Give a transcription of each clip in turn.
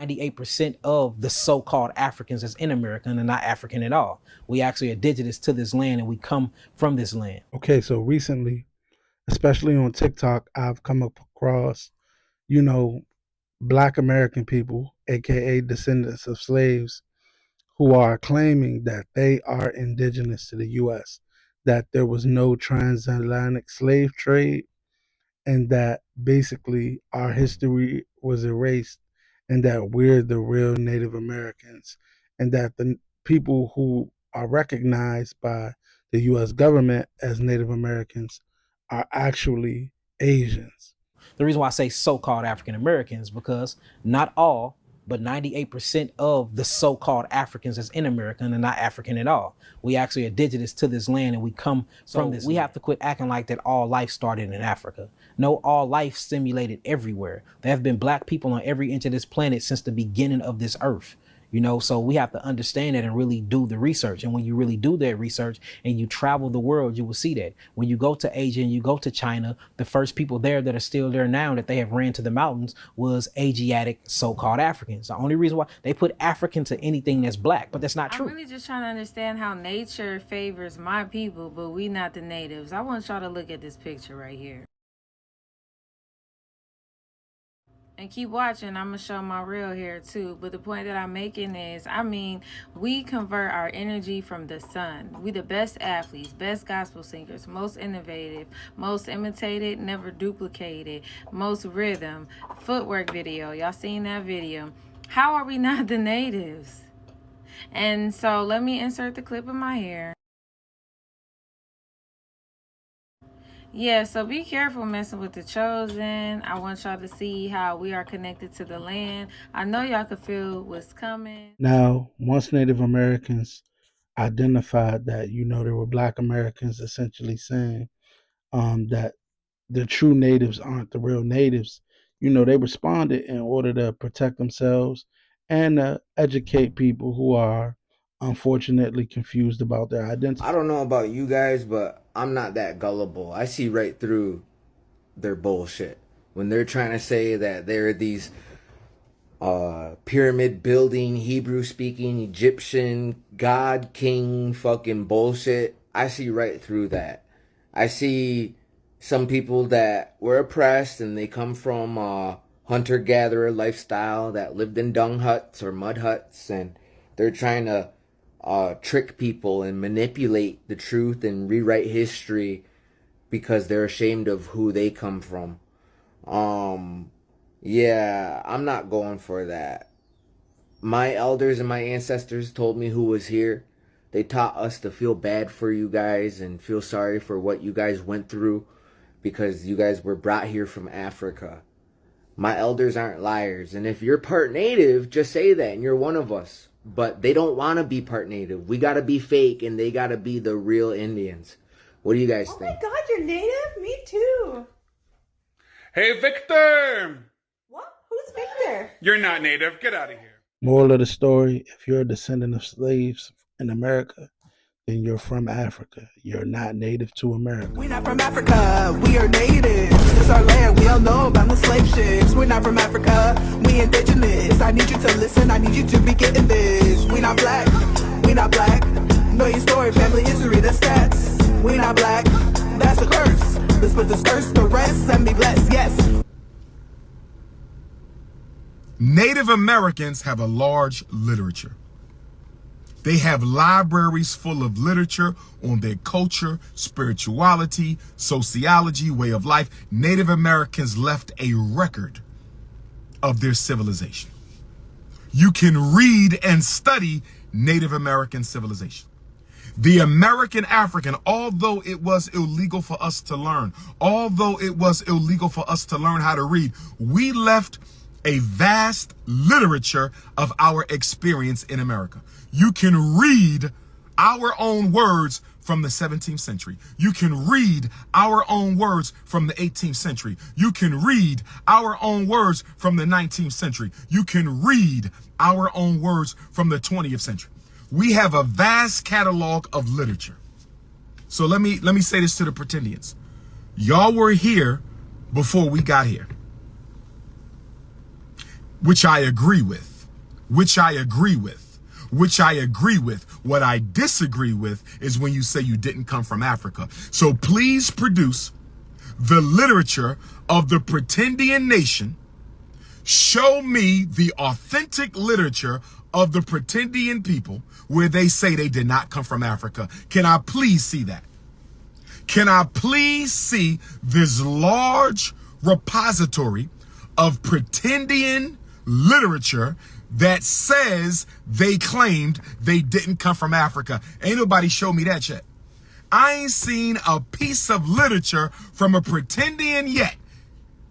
98% of the so-called Africans that's in America are not African at all. We actually are indigenous to this land and we come from this land. Okay, so recently, especially on TikTok, I've come across, you know, Black American people, aka descendants of slaves, who are claiming that they are indigenous to the US, that there was no transatlantic slave trade, and that basically our history was erased, and that we're the real Native Americans, and that the people who are recognized by the US government as Native Americans are actually Asians. The reason why I say so-called African Americans, because not all, but 98% of the so-called Africans that's in America are not African at all. We actually are indigenous to this land and we come from this. We have to quit acting like that all life started in Africa. No, all life stimulated everywhere. There have been Black people on every inch of this planet since the beginning of this earth. So we have to understand that and really do the research. And when you really do that research and you travel the world, you will see that. When you go to Asia and you go to China, the first people there that are still there now that they have ran to the mountains was Asiatic so-called Africans. The only reason why they put African to anything that's Black, but that's not true. I'm really just trying to understand how nature favors my people, but we not the natives. I want y'all to look at this picture right here. And keep watching, I'm gonna show my real hair too. But the point that I'm making is, we convert our energy from the sun. We the best athletes, best gospel singers, most innovative, most imitated, never duplicated, most rhythm, footwork video. Y'all seen that video? How are we not the natives? And so let me insert the clip of my hair. Yeah, so be careful messing with the chosen. I want y'all to see how we are connected to the land. I know y'all can feel what's coming. Now, once Native Americans identified that, there were Black Americans essentially saying that the true natives aren't the real natives, they responded in order to protect themselves and educate people who are unfortunately confused about their identity. I don't know about you guys, but I'm not that gullible. I see right through their bullshit when they're trying to say that they're these pyramid building, Hebrew speaking, Egyptian, God king fucking bullshit. I see right through that. I see some people that were oppressed and they come from hunter-gatherer lifestyle that lived in dung huts or mud huts, and they're trying to trick people and manipulate the truth and rewrite history because they're ashamed of who they come from. Yeah, I'm not going for that. My elders and my ancestors told me who was here. They taught us to feel bad for you guys and feel sorry for what you guys went through because you guys were brought here from Africa. My elders aren't liars. And if you're part native, just say that and you're one of us. But they don't want to be part native. We got to be fake and they got to be the real Indians. What do you guys think? Oh my God, you're native? Me too. Hey, Victor! What? Who's Victor? You're not native. Get out of here. Moral of the story, if you're a descendant of slaves in America, then you're from Africa. You're not native to America. We're not from Africa, we are natives. This our land, we all know about the slave ships. We're not from Africa, we indigenous. I need you to listen, I need you to be getting this. We not black, we not black. Know your story, family history, the stats. We not black, that's a curse. Let's put this curse to rest and be blessed, yes. Native Americans have a large literature. They have libraries full of literature on their culture, spirituality, sociology, way of life. Native Americans left a record of their civilization. You can read and study Native American civilization. The American African, although it was illegal for us to learn, although it was illegal for us to learn how to read, we left a vast literature of our experience in America. You can read our own words from the 17th century. You can read our own words from the 18th century. You can read our own words from the 19th century. You can read our own words from the 20th century. We have a vast catalog of literature. So let me say this to the pretendians. Y'all were here before we got here, which I agree with. which I agree with. What I disagree with is when you say you didn't come from Africa. So please produce the literature of the pretendian nation. Show me the authentic literature of the pretendian people where they say they did not come from Africa. Can I please see that? Can I please see this large repository of pretendian literature that says they claimed they didn't come from Africa? Ain't nobody show me that yet. I ain't seen a piece of literature from a pretendian yet.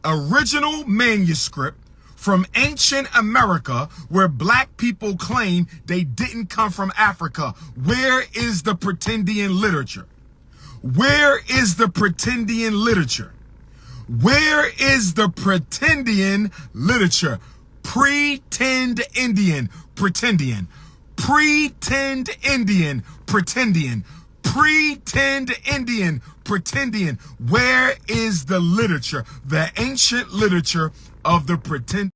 Original manuscript from ancient America where black people claim they didn't come from Africa. Where is the pretendian literature? Where is the pretendian literature? Where is the pretendian literature? Pretend Indian, pretendian. Pretend Indian, pretendian. Pretend Indian, pretendian. Where is the literature? The ancient literature of the pretend.